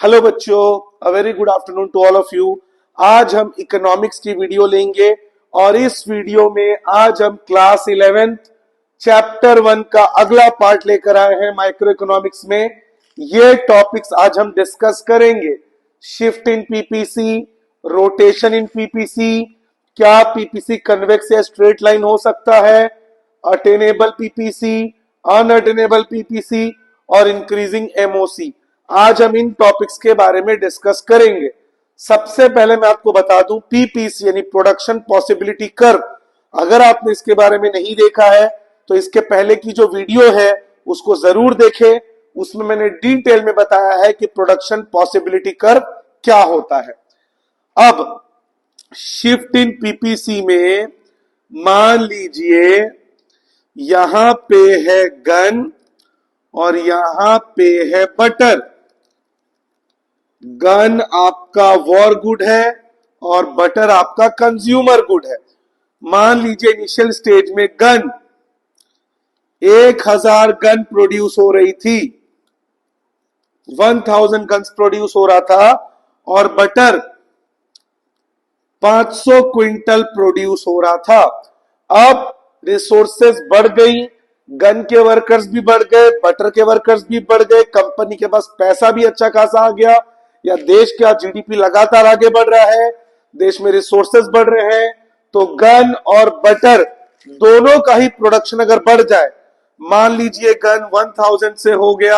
Hello बच्चों, a very good afternoon to all of you. आज हम इकोनॉमिक्स की वीडियो लेंगे और इस वीडियो में आज हम क्लास 11 चैप्टर 1 का अगला पार्ट लेकर आए हैं माइक्रो इकोनॉमिक्स में। ये टॉपिक्स आज हम डिस्कस करेंगे। Shift in PPC, rotation in PPC, क्या पीपीसी कन्वेक्स या स्ट्रेट लाइन हो सकता है, अटेनेबल पीपीसी, अनअटेनेबल पीपीसी और इंक्रीजिंग एमओसी। आज हम इन टॉपिक्स के बारे में डिस्कस करेंगे। सबसे पहले मैं आपको बता दूं, पीपीसी यानी प्रोडक्शन पॉसिबिलिटी कर्व, अगर आपने इसके बारे में नहीं देखा है तो इसके पहले की जो वीडियो है उसको जरूर देखें। उसमें मैंने डिटेल में बताया है कि प्रोडक्शन पॉसिबिलिटी कर्व क्या होता है। अब शिफ्ट इन पीपीसी में मान लीजिए यहां पे है गन और यहां पे है बटर। गन आपका वॉर गुड है और बटर आपका कंज्यूमर गुड है। मान लीजिए इनिशियल स्टेज में गन 1000 गन प्रोड्यूस हो रही थी, 1000 गन्स प्रोड्यूस हो रहा था और बटर 500 क्विंटल प्रोड्यूस हो रहा था। अब रिसोर्सेज बढ़ गई, गन के वर्कर्स भी बढ़ गए, बटर के वर्कर्स भी बढ़ गए, कंपनी के पास पैसा भी अच्छा खासा आ गया, या देश का जीडीपी लगातार आगे बढ़ रहा है, देश में रिसोर्सेज बढ़ रहे हैं, तो गन और बटर दोनों का ही प्रोडक्शन अगर बढ़ जाए, मान लीजिए गन 1000 से हो गया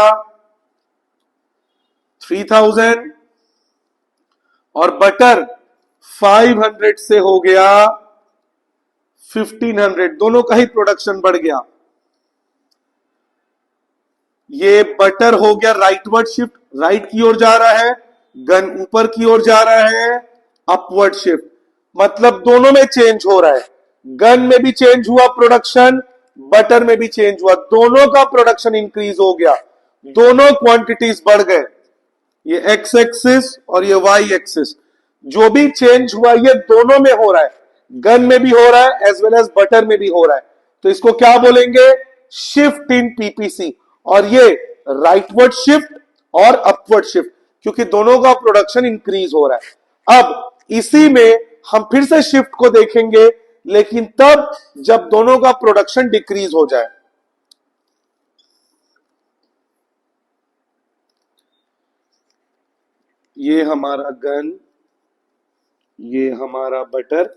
3000 और बटर 500 से हो गया 1500, दोनों का ही प्रोडक्शन बढ़ गया। ये बटर हो गया राइटवर्ड शिफ्ट, राइट की ओर जा रहा है, गन ऊपर की ओर जा रहा है अपवर्ड शिफ्ट, मतलब दोनों में चेंज हो रहा है। गन में भी चेंज हुआ प्रोडक्शन, बटर में भी चेंज हुआ, दोनों का प्रोडक्शन इंक्रीज हो गया, दोनों क्वांटिटीज बढ़ गए। ये एक्स एक्सिस और ये वाई एक्सिस, जो भी चेंज हुआ ये दोनों में हो रहा है, गन में भी हो रहा है एज वेल एज बटर में भी हो रहा है। तो इसको क्या बोलेंगे? Shift in PPC. और ये राइटवर्ड शिफ्ट और अपवर्ड शिफ्ट, क्योंकि दोनों का प्रोडक्शन इंक्रीज हो रहा है। अब इसी में हम फिर से शिफ्ट को देखेंगे, लेकिन तब जब दोनों का प्रोडक्शन डिक्रीज हो जाए। ये हमारा गन, ये हमारा बटर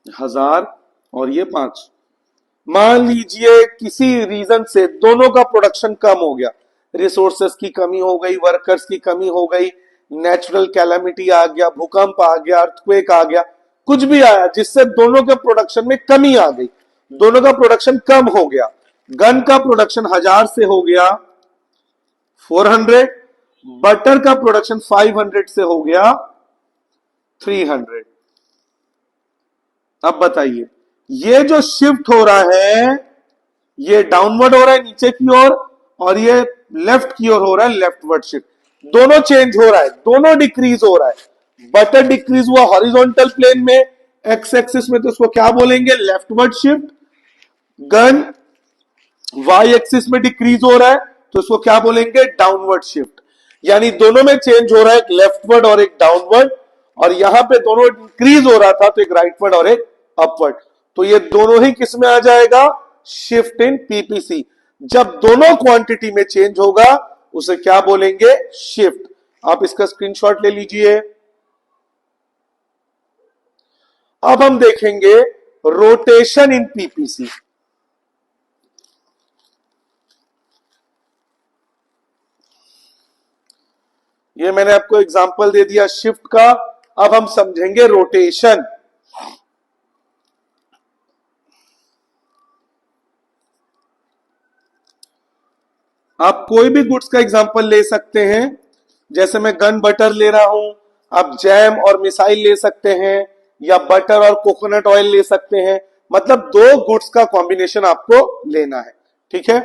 1000 और ये 5। मान लीजिए किसी रीजन से दोनों का प्रोडक्शन कम हो गया, रिसोर्सेस की कमी हो गई, वर्कर्स की कमी हो गई, नेचुरल कैलामिटी आ गया, भूकंप आ गया, अर्थक्वेक आ गया, कुछ भी आया जिससे दोनों के प्रोडक्शन में कमी आ गई, दोनों का प्रोडक्शन कम हो गया। गन का प्रोडक्शन 1000 से हो गया 400, बटर का प्रोडक्शन 500 से हो गया 300। अब बताइए, ये जो शिफ्ट हो रहा है ये डाउनवर्ड हो रहा है नीचे की ओर, और ये लेफ्ट की ओर हो रहा है लेफ्टवर्ड शिफ्ट, दोनों चेंज हो रहा है, दोनों डिक्रीज हो रहा है। बटर डिक्रीज हुआ हॉरिजॉन्टल प्लेन में, एक्स एक्सिस में, तो उसको क्या बोलेंगे? Leftward shift. गन वाई एक्सिस में डिक्रीज हो रहा है तो इसको क्या बोलेंगे? Downward shift. यानी दोनों में चेंज हो रहा है, एक लेफ्टवर्ड और एक डाउनवर्ड, और यहां पे दोनों इंक्रीज हो रहा था तो एक राइटवर्ड और एक अपवर्ड। तो ये दोनों ही किस में आ जाएगा? Shift in PPC. जब दोनों क्वांटिटी में चेंज होगा उसे क्या बोलेंगे? शिफ्ट। आप इसका स्क्रीनशॉट ले लीजिए। अब हम देखेंगे रोटेशन इन पीपीसी। ये मैंने आपको एग्जांपल दे दिया शिफ्ट का, अब हम समझेंगे रोटेशन। आप कोई भी गुड्स का एग्जांपल ले सकते हैं, जैसे मैं गन बटर ले रहा हूं, आप जैम और मिसाइल ले सकते हैं, या बटर और कोकोनट ऑयल ले सकते हैं, मतलब दो गुड्स का कॉम्बिनेशन आपको लेना है। ठीक है,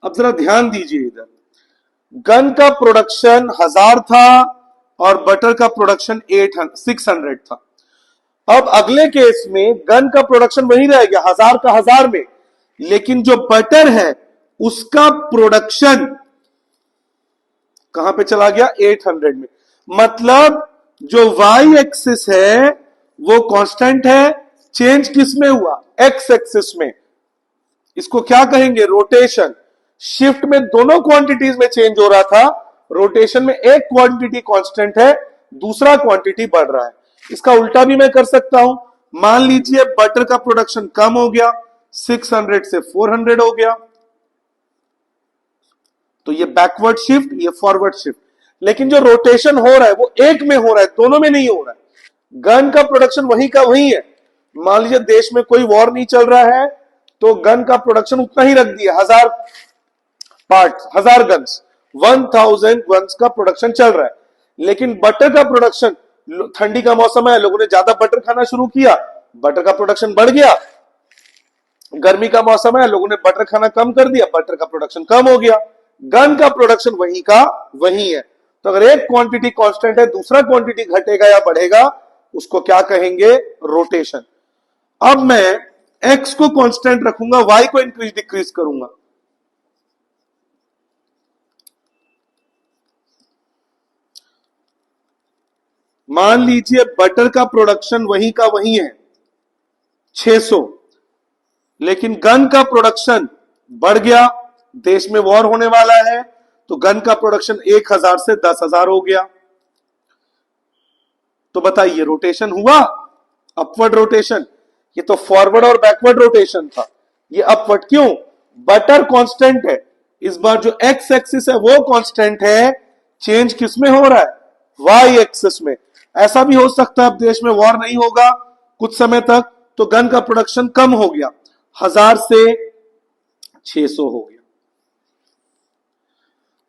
अब जरा ध्यान दीजिए, इधर गन का प्रोडक्शन 1000 था, और बटर का प्रोडक्शन 600 था। अब अगले केस में गन का प्रोडक्शन वही रह गया 1000 का 1000 में, लेकिन जो बटर है उसका प्रोडक्शन कहां पे चला गया 800 में। मतलब जो वाई एक्सिस है वो कांस्टेंट है, चेंज किस में हुआ एक्स एक्सिस में। इसको क्या कहेंगे रोटेशन। शिफ्ट में दोनों क्वांटिटीज में चेंज हो रहा था, रोटेशन में एक क्वांटिटी कांस्टेंट है, दूसरा क्वांटिटी बढ़ रहा है। इसका उल्टा भी मैं कर सकता हूं। मान लीजिए बटर का प्रोडक्शन कम हो गया, 600 से 400 हो गया, तो ये बैकवर्ड शिफ्ट, ये फॉरवर्ड शिफ्ट। लेकिन जो रोटेशन हो रहा है वो एक में हो रहा है, दोनों में नहीं हो रहा है। गन का प्रोडक्शन वही का वही है। मान लीजिए देश में कोई वॉर नहीं चल रहा है तो गन का प्रोडक्शन उतना ही रख दिया, 1000 पार्ट, 1000 गन्स, 1000 गन्स का प्रोडक्शन चल रहा है। लेकिन बटर का प्रोडक्शन, ठंडी का मौसम है, लोगों ने ज्यादा बटर खाना शुरू किया, बटर का प्रोडक्शन बढ़ गया। गर्मी का मौसम है, लोगों ने बटर खाना कम कर दिया, बटर का प्रोडक्शन कम हो गया। गन का प्रोडक्शन वही का वही है। तो अगर एक क्वांटिटी कांस्टेंट है, दूसरा क्वांटिटी घटेगा या बढ़ेगा, उसको क्या कहेंगे रोटेशन। अब मैं एक्स को कांस्टेंट रखूंगा, वाई को इंक्रीज डिक्रीज करूंगा। मान लीजिए बटर का प्रोडक्शन वही का वही है 600, लेकिन गन का प्रोडक्शन बढ़ गया, देश में वॉर होने वाला है, तो गन का प्रोडक्शन 1000 से 10,000 हो गया। तो बताइए रोटेशन हुआ, अपवर्ड रोटेशन। ये तो फॉरवर्ड और बैकवर्ड रोटेशन था, ये अपवर्ड क्यों, बटर कांस्टेंट है। इस बार जो एक्स एक्सिस है वो कांस्टेंट है, चेंज किस में हो रहा है वाई एक्सिस में। ऐसा भी हो सकता है अब देश में वॉर नहीं होगा कुछ समय तक, तो गन का प्रोडक्शन कम हो गया, 1000 से 600 हो गया।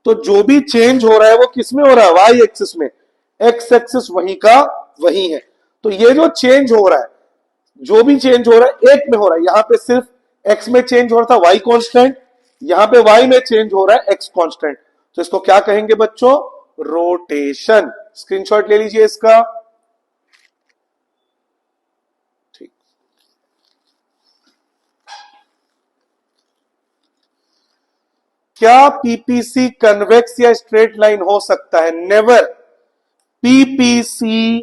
तो जो भी चेंज हो रहा है वो किस में हो रहा है वाई एक्सिस में, एक्स एक्सिस वही का वही है। तो ये जो चेंज हो रहा है, जो भी चेंज हो रहा है एक में हो रहा है। यहां पे सिर्फ एक्स में चेंज हो रहा था वाई कांस्टेंट, यहां पे वाई में चेंज हो रहा है एक्स कांस्टेंट। तो इसको क्या कहेंगे बच्चों रोटेशन। स्क्रीनशॉट ले लीजिए इसका। ठीक, क्या पीपीसी कन्वेक्स या स्ट्रेट लाइन हो सकता है, नेवर। पीपीसी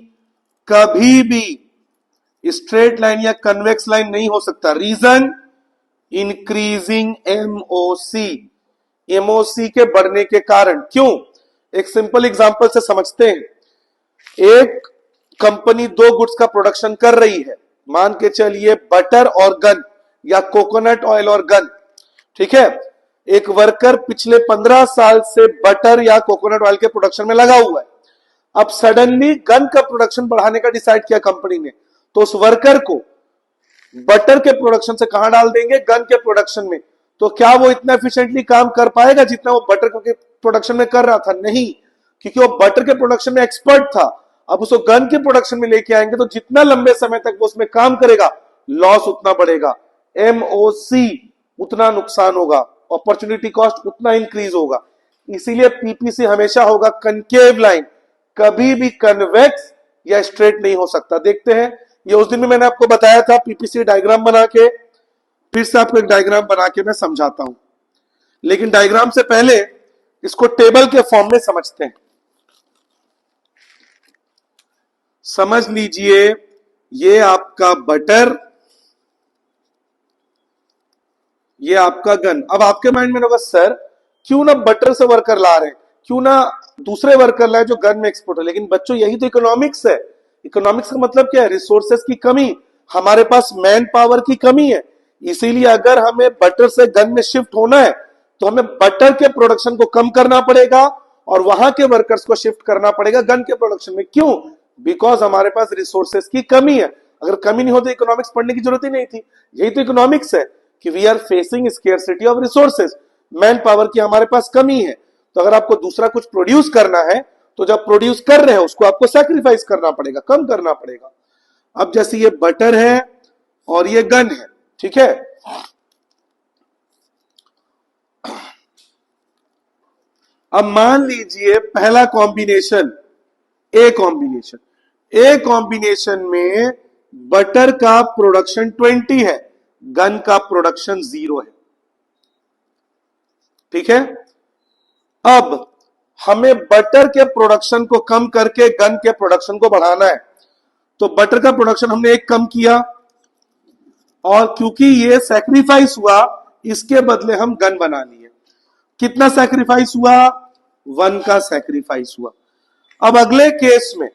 कभी भी स्ट्रेट लाइन या कन्वेक्स लाइन नहीं हो सकता। रीजन इंक्रीजिंग एमओसी, एमओसी के बढ़ने के कारण। क्यों, एक सिंपल एग्जांपल से समझते हैं। एक कंपनी दो गुड्स का प्रोडक्शन कर रही है, मान के चलिए बटर और गन या कोकोनट ऑयल और गन, ठीक है। एक वर्कर पिछले 15 साल से बटर या कोकोनट ऑयल के प्रोडक्शन में लगा हुआ है। अब सडनली गन का प्रोडक्शन बढ़ाने का डिसाइड किया कंपनी ने, तो उस वर्कर को बटर के प्रोडक्शन से कहां डाल देंगे गन के प्रोडक्शन में। तो क्या वो इतना एफिशिएंटली काम कर पाएगा जितना वो बटर के प्रोडक्शन में कर रहा था, नहीं, क्योंकि वो बटर के प्रोडक्शन में एक्सपर्ट था। अब उसको गन के प्रोडक्शन में लेके आएंगे तो जितना लंबे समय तक वो उसमें काम करेगा लॉस उतना बढ़ेगा, एमओसी उतना नुकसान होगा, अपॉर्चुनिटी कॉस्ट उतना इंक्रीज होगा। इसीलिए पीपीसी हमेशा होगा कनकेव लाइन, कभी भी कन्वेक्स या स्ट्रेट नहीं हो सकता। देखते हैं, ये उस दिन भी मैंने आपको बताया था पीपीसी डायग्राम बना के, फिर से आपको एक डायग्राम बना के मैं समझाता हूं। लेकिन डायग्राम से पहले इसको टेबल के फॉर्म में समझते हैं। समझ लीजिए ये आपका बटर, ये आपका गन। अब आपके माइंड में होगा सर क्यों ना बटर से वर्कर ला रहे हैं, क्यों ना दूसरे वर्कर लाए जो गन में एक्सपोर्ट है। लेकिन बच्चों यही तो इकोनॉमिक्स है। इकोनॉमिक्स का मतलब क्या है, रिसोर्सेस की कमी, हमारे पास मैन पावर की कमी है। इसीलिए अगर हमें बटर से गन में शिफ्ट होना है तो हमें बटर के प्रोडक्शन को कम करना पड़ेगा और वहां के वर्कर्स को शिफ्ट करना पड़ेगा गन के प्रोडक्शन में। क्यों, बिकॉज हमारे पास रिसोर्सेस की कमी है। अगर कमी नहीं होती इकोनॉमिक्स पढ़ने की जरूरत ही नहीं थी। यही तो इकोनॉमिक्स है कि we are facing scarcity of resources, man power की हमारे पास कमी है। तो अगर आपको दूसरा कुछ प्रोड्यूस करना है तो जब प्रोड्यूस कर रहे हो उसको आपको सैक्रिफाइस करना पड़ेगा, कम करना पड़ेगा। अब जैसे ये बटर है और ये गन है, ठीक है। अब मान लीजिए पहला combination a combination, a combination में बटर का प्रोडक्शन 20 है, गन का प्रोडक्शन 0 है। ठीक है, अब हमें बटर के प्रोडक्शन को कम करके गन के प्रोडक्शन को बढ़ाना है। तो बटर का प्रोडक्शन हमने एक कम किया, और क्योंकि ये सैक्रिफाइस हुआ, इसके बदले हम गन बना लिए। कितना सैक्रिफाइस हुआ? 1 का सैक्रिफाइस हुआ। अब अगले केस में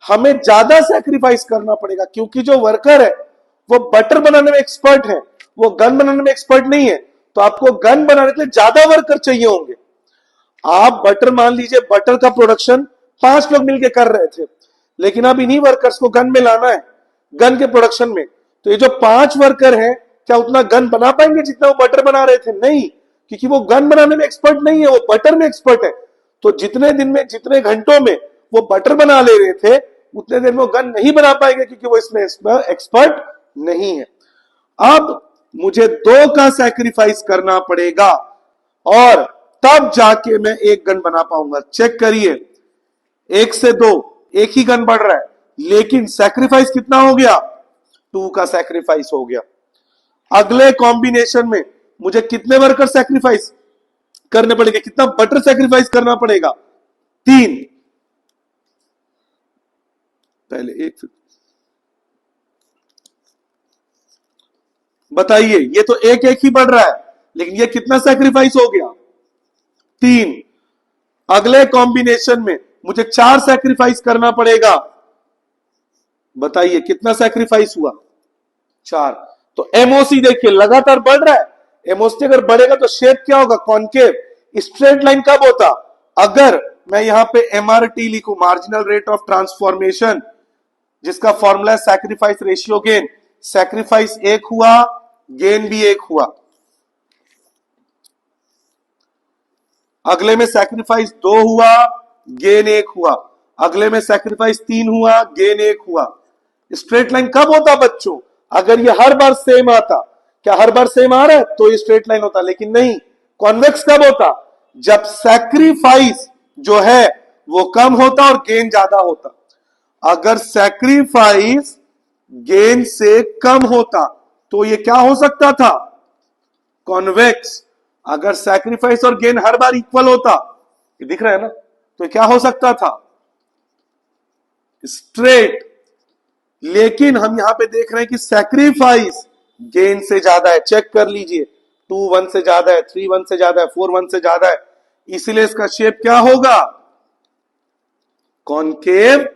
हमें ज्यादा सैक्रिफाइस करना पड़ेगा, क्योंकि जो वर्कर है वो बटर बनाने में एक्सपर्ट है, वो गन बनाने में एक्सपर्ट नहीं है। तो आपको गन बनाने के लिए ज्यादा वर्कर चाहिए होंगे। आप बटर, मान लीजिए बटर का प्रोडक्शन 5 लोग मिलकर कर रहे थे, लेकिन अब इन्हीं वर्कर्स को गन में लाना है, गन के प्रोडक्शन में। तो ये जो 5 वर्कर हैं, क्या उतना गन बना पाएंगे जितना वो बटर बना रहे थे? नहीं, क्योंकि वो गन बनाने में एक्सपर्ट नहीं है, वो बटर में एक्सपर्ट है। तो जितने दिन में, जितने घंटों में वो बटर बना ले रहे थे, उतने देर में वो गन नहीं बना पाएंगे, क्योंकि वो इसमें एक्सपर्ट नहीं है। अब मुझे 2 का सैक्रिफाइस करना पड़ेगा, और तब जाके मैं एक गन बना पाऊंगा। चेक करिए, 1 से 2, एक ही गन बढ़ रहा है, लेकिन सैक्रिफाइस कितना हो गया? 2 का सैक्रिफाइस हो गया। अगले कॉम्बिनेशन में मुझे कितने वर्कर सैक्रिफाइस करने पड़ेंगे? कितना बटर सैक्रिफाइस करना पड़ेगा? 3। पहले 1, बताइए, ये तो एक एक ही बढ़ रहा है, लेकिन ये कितना सैक्रिफाइस हो गया? 3। अगले कॉम्बिनेशन में मुझे 4 सैक्रिफाइस करना पड़ेगा। बताइए कितना सैक्रिफाइस हुआ? 4। तो एमओसी देखिए लगातार बढ़ रहा है। एमओसी अगर बढ़ेगा तो शेप क्या होगा? कॉनकेव। स्ट्रेट लाइन कब होता? अगर मैं यहां पे एमआरटी लिखूं, मार्जिनल रेट ऑफ ट्रांसफॉर्मेशन, जिसका फॉर्मूला है सैक्रिफाइस रेशियो गेन। सैक्रिफाइस 1 हुआ, गेन भी 1 हुआ। अगले में सैक्रिफाइस 2 हुआ, गेन 1 हुआ। अगले में सैक्रिफाइस 3 हुआ, गेन 1 हुआ। स्ट्रेट लाइन कब होता बच्चों? अगर ये हर बार सेम आता। क्या हर बार सेम आ रहा है तो ये स्ट्रेट लाइन होता? लेकिन नहीं। कॉन्वेक्स कब होता? जब सैक्रिफाइस जो है वो कम होता और गेन ज्यादा होता। अगर सैक्रिफाइस गेन से कम होता तो ये क्या हो सकता था? कॉन्वेक्स। अगर सैक्रिफाइस और गेन हर बार इक्वल होता, ये दिख रहा है ना, तो क्या हो सकता था? स्ट्रेट। लेकिन हम यहां पे देख रहे हैं कि सैक्रिफाइस गेन से ज्यादा है। चेक कर लीजिए, 2 1 से ज्यादा है, 3 1 से ज्यादा है, 4 1 से ज्यादा है। इसीलिए इसका शेप क्या होगा? Concave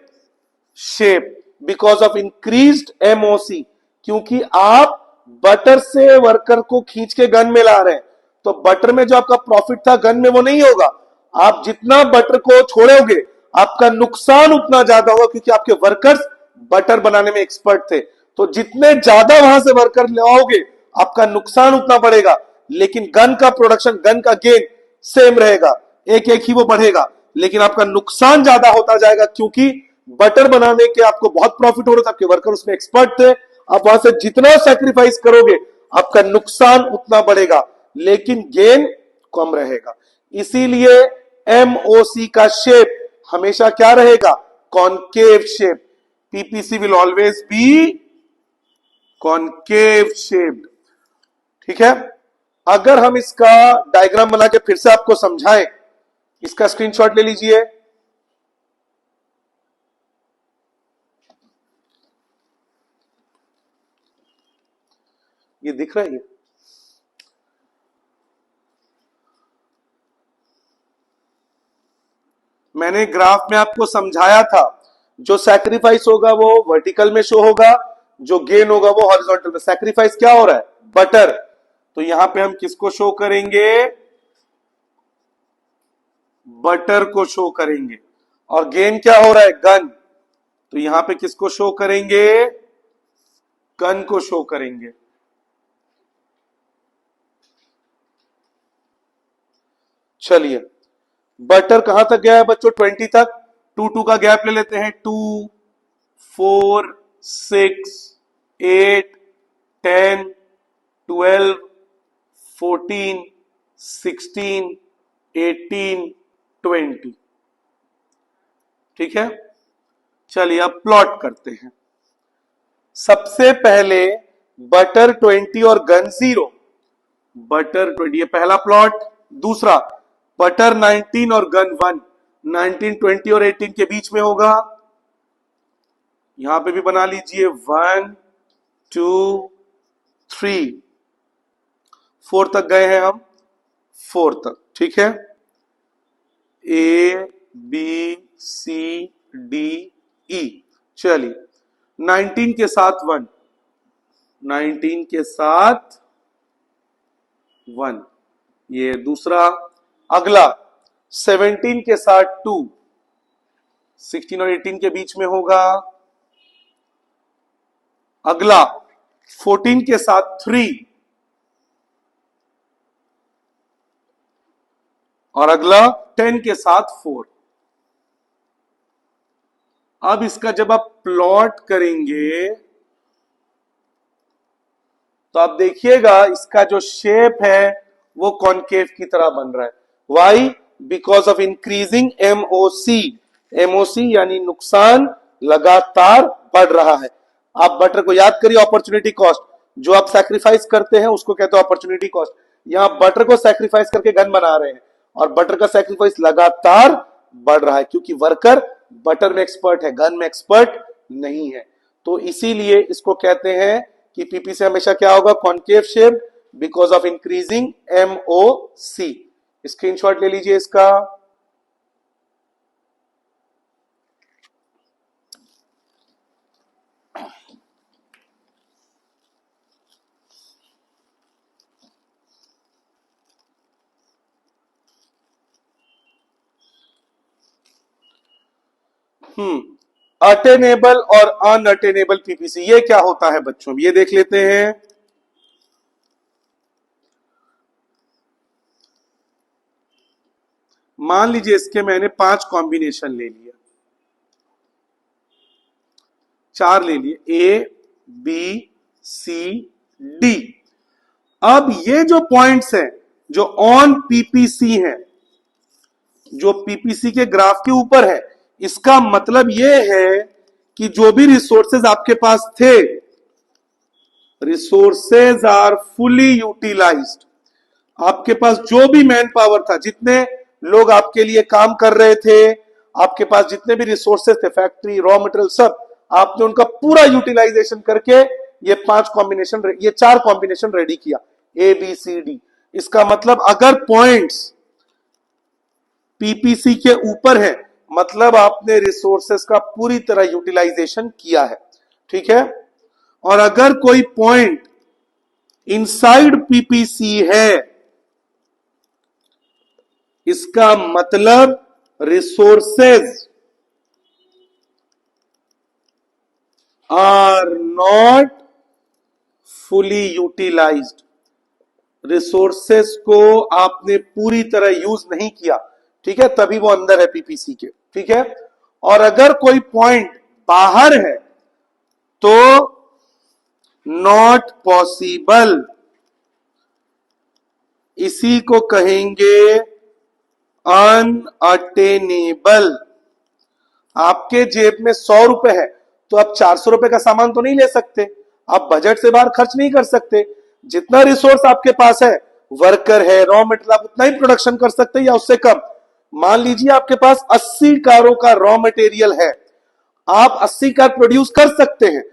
shape, because of increased MOC. क्योंकि आप बटर से वर्कर को खींच के गन में ला रहे हैं, तो बटर में जो आपका प्रॉफिट था गन में वो नहीं होगा। आप जितना बटर को छोड़ोगे आपका नुकसान उतना ज्यादा होगा, क्योंकि आपके वर्कर्स बटर बनाने में एक्सपर्ट थे। तो जितने ज्यादा वहां से वर्कर लाओगे आपका नुकसान उतना बढ़ेगा, लेकिन गन का प्रोडक्शन, गन का गेन सेम रहेगा, एक एक ही वो बढ़ेगा, लेकिन आपका नुकसान ज्यादा होता जाएगा, क्योंकि बटर बनाने के आपको बहुत प्रॉफिट हो रहा था, आपके वर्कर उसमें एक्सपर्ट थे। आप वहां से जितना सैक्रिफाइस करोगे आपका नुकसान उतना बढ़ेगा, लेकिन गेन कम रहेगा। इसीलिए एमओसी का शेप हमेशा क्या रहेगा? Concave shape. PPC will always be concave shaped. ठीक है, अगर हम इसका डायग्राम बना के फिर से आपको समझाएं, इसका स्क्रीनशॉट ले लीजिए। ये दिख रहा है? ये मैंने ग्राफ में आपको समझाया था, जो सैक्रिफाइस होगा वो वर्टिकल में शो होगा, जो गेन होगा वो हॉरिजॉन्टल में। सैक्रिफाइस क्या हो रहा है? बटर। तो यहां पे हम किसको शो करेंगे? बटर को शो करेंगे। और गेन क्या हो रहा है? गन। तो यहां पे किसको शो करेंगे? गन को शो करेंगे। चलिए, बटर कहां तक गया है बच्चों? 20 तक। 2 2 का गैप ले लेते हैं। 2 4 6 8 10 12 14 16 18 20। ठीक है, चलिए अब प्लॉट करते हैं। सबसे पहले बटर 20 और गन 0। बटर 20 ये पहला प्लॉट। दूसरा बटर 19 और गन 1। 19 20 और 18 के बीच में होगा। यहां पे भी बना लीजिए 1 2 3 4 तक गए हैं हम, 4 तक, ठीक है। A B C D E. चलिए 19 के साथ 1, 19 के साथ 1, ये दूसरा। अगला 17 के साथ 2, 16 और 18 के बीच में होगा। अगला 14 के साथ 3 और अगला 10 के साथ 4। अब इसका जब आप प्लॉट करेंगे तो आप देखिएगा इसका जो शेप है वो कॉनकेव की तरह बन रहा है। Why? Because of increasing MOC. MOC यानी नुकसान लगातार बढ़ रहा है। आप बटर को याद करिए, अपॉर्चुनिटी कॉस्ट, जो आप सैक्रिफाइस करते हैं उसको कहते हैं अपॉर्चुनिटी कॉस्ट। यहां बटर को सैक्रिफाइस करके गन बना रहे हैं और बटर का सैक्रिफाइस लगातार बढ़ रहा है क्योंकि वर्कर बटर में एक्सपर्ट है, गन में एक्सपर्ट नहीं है। तो इसीलिए इसको कहते हैं कि पीपी से हमेशा क्या होगा, concave shape, because of increasing MOC. Screenshot ले लीजिए इसका। अटेनेबल और अनअटेनेबल पीपीसी, ये क्या होता है बच्चों, ये देख लेते हैं। मान लीजिए इसके मैंने 5 कॉम्बिनेशन ले लिया, 4 ले लिए, ए बी सी डी। अब ये जो पॉइंट्स हैं जो ऑन पीपीसी हैं, जो पीपीसी के ग्राफ के ऊपर है, इसका मतलब यह है कि जो भी रिसोर्सेज आपके पास थे, रिसोर्सेज आर फुली यूटिलाइज्ड। आपके पास जो भी मैन पावर था, जितने लोग आपके लिए काम कर रहे थे, आपके पास जितने भी रिसोर्सेज थे, फैक्ट्री, रॉ मटेरियल, सब आपने उनका पूरा यूटिलाइजेशन करके ये 5 कॉम्बिनेशन, ये 4 कॉम्बिनेशन रेडी किया, ए बी सी डी। इसका मतलब अगर पॉइंट्स पीपीसी के ऊपर है, मतलब आपने रिसोर्सेस का पूरी तरह यूटिलाइजेशन किया है, ठीक है। और अगर कोई पॉइंट इनसाइड पीपीसी है, इसका मतलब resources are not fully utilised. Resources को आपने पूरी तरह यूज नहीं किया, ठीक है, तभी वो अंदर है पीपीसी के, ठीक है। और अगर कोई पॉइंट बाहर है तो नॉट पॉसिबल, इसी को कहेंगे अनअटेनेबल। आपके जेब में 100 रुपए है तो आप 400 रुपए का सामान तो नहीं ले सकते, आप बजट से बाहर खर्च नहीं कर सकते। जितना रिसोर्स आपके पास है, वर्कर है, रॉ मटेरियल, आप उतना ही प्रोडक्शन कर सकते हैं या उससे कम। मान लीजिए आपके पास 80 कारों का रॉ मटेरियल है, आप 80 कार प्रोड्यूस कर सकते हैं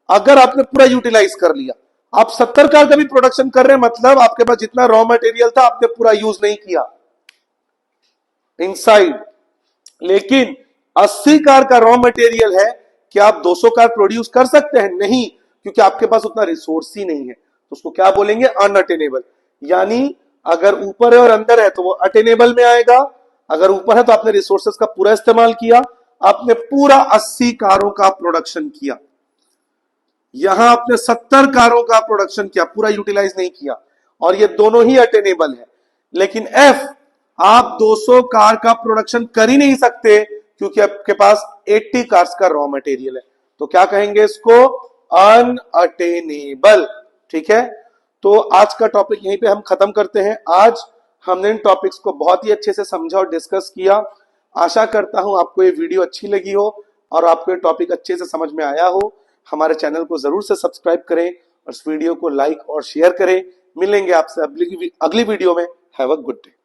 अगर आपने पूरा यूटिलाइज कर लिया। आप 70 कार का भी प्रोडक्शन कर रहे हैं, मतलब आपके पास जितना रॉ मटेरियल था आपने पूरा यूज नहीं किया इनसाइड। लेकिन 80 कार का रॉ मटेरियल है, क्या आप 200 कार प्रोड्यूस कर सकते हैं? नहीं, क्योंकि आपके पास उतना रिसोर्स ही नहीं है। तो उसको क्या बोलेंगे? अनअटेनेबल। यानी अगर ऊपर है और अंदर है तो वो अटेनेबल में आएगा। अगर ऊपर है तो आपने रिसोर्सेस का पूरा इस्तेमाल किया, आपने पूरा 80 कारों का प्रोडक्शन किया। यहां आपने 70 कारों का प्रोडक्शन किया, पूरा यूटिलाइज नहीं किया, और ये दोनों ही अटेनेबल है। लेकिन एफ, आप 200 कार का प्रोडक्शन कर ही नहीं सकते क्योंकि आपके पास 80 कार्स का रॉ मटेरियल है। तो क्या कहेंगे इसको? अनअटेनेबल, ठीक है। तो आज का टॉपिक यहीं पे हम खत्म करते हैं। आज हमने इन टॉपिक्स को बहुत ही अच्छे से समझा और डिस्कस किया। आशा करता हूं आपको ये वीडियो अच्छी लगी हो। और आपको ये टॉपिक अच्छे से समझ में आया हो, हमारे चैनल को जरूर से सब्सक्राइब करें और इस वीडियो को लाइक और शेयर करें। मिलेंगे आपसे अगली वीडियो में। Have a good day.